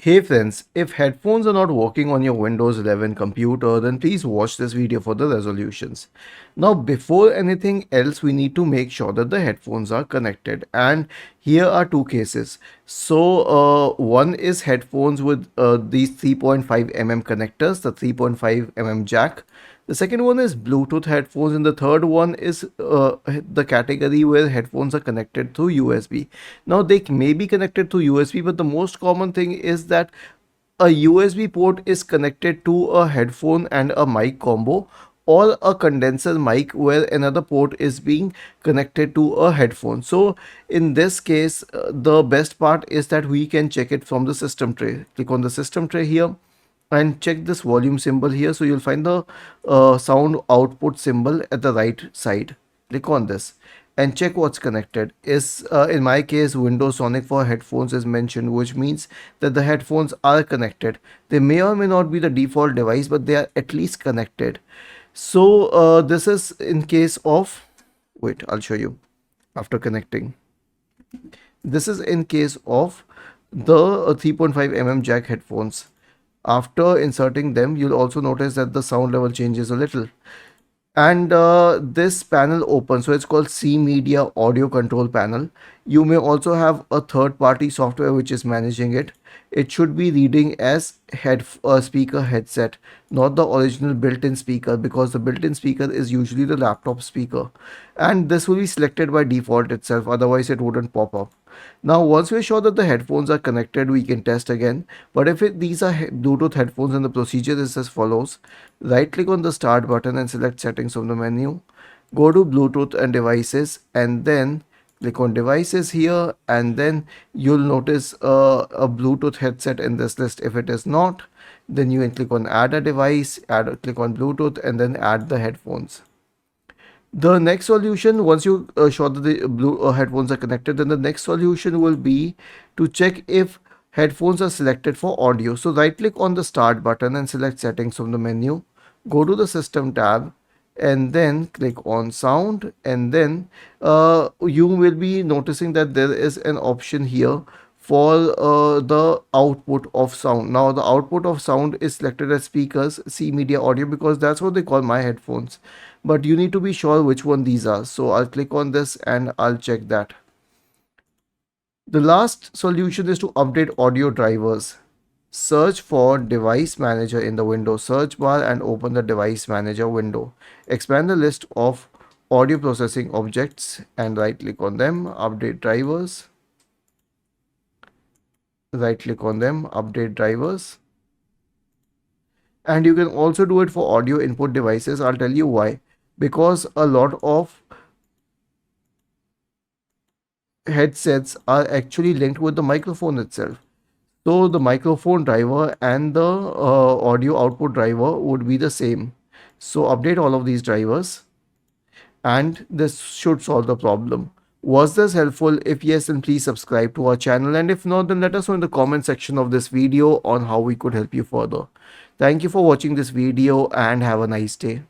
Hey friends, if headphones are not working on your Windows 11 computer, then please watch this video for the resolutions. Now, before anything else, we need to make sure that the headphones are connected. And here are two cases. One is headphones with these 3.5 mm connectors, the 3.5 mm jack. The second one is Bluetooth headphones, and the third one is the category where headphones are connected through USB. Now, they may be connected through USB, but the most common thing is that a USB port is connected to a headphone and a mic combo, or a condenser mic where another port is being connected to a headphone. So in this case, the best part is that we can check it from the system tray. Click on the system tray here and check this volume symbol here. So you'll find the sound output symbol at the right side. Click on this and check what's connected. Is in my case, Windows Sonic for headphones is mentioned, which means that the headphones are connected. They may or may not be the default device, but they are at least connected. So this is in case of, wait, I'll show you after connecting. This is in case of the 3.5 mm jack headphones. After inserting them, you'll also notice that the sound level changes a little. And this panel opens, so it's called C Media Audio Control Panel. You may also have a third-party software which is managing it. It should be reading as speaker headset, not the original built-in speaker, because the built-in speaker is usually the laptop speaker. And this will be selected by default itself, otherwise it wouldn't pop up. Now, once we're sure that the headphones are connected, we can test again. But if these are Bluetooth headphones, then the procedure is as follows. Right click on the start button and select settings from the menu. Go to Bluetooth and devices, and then click on devices here, and then you'll notice a Bluetooth headset in this list. If it is not, then you can click on add a device, click on Bluetooth, and then add the headphones. The next solution, once you show that the headphones are connected, then the next solution will be to check if headphones are selected for audio. So right click on the start button and select settings from the menu. Go to the system tab and then click on sound, and then you will be noticing that there is an option here for the output of sound. Now the output of sound is selected as speakers, C Media Audio, because that's what they call my headphones, but you need to be sure which one these are. So I'll click on this and I'll check that. The last solution is to update audio drivers. Search for Device Manager in the Windows search bar and open the Device Manager window. Expand the list of audio processing objects and right click on them, update drivers. Right click on them, update drivers. And you can also do it for audio input devices. I'll tell you why. Because a lot of headsets are actually linked with the microphone itself. So the microphone driver and the audio output driver would be the same. So update all of these drivers and this should solve the problem. Was this helpful? If yes, then please subscribe to our channel, and if not, then let us know in the comment section of this video on how we could help you further. Thank you for watching this video and have a nice day.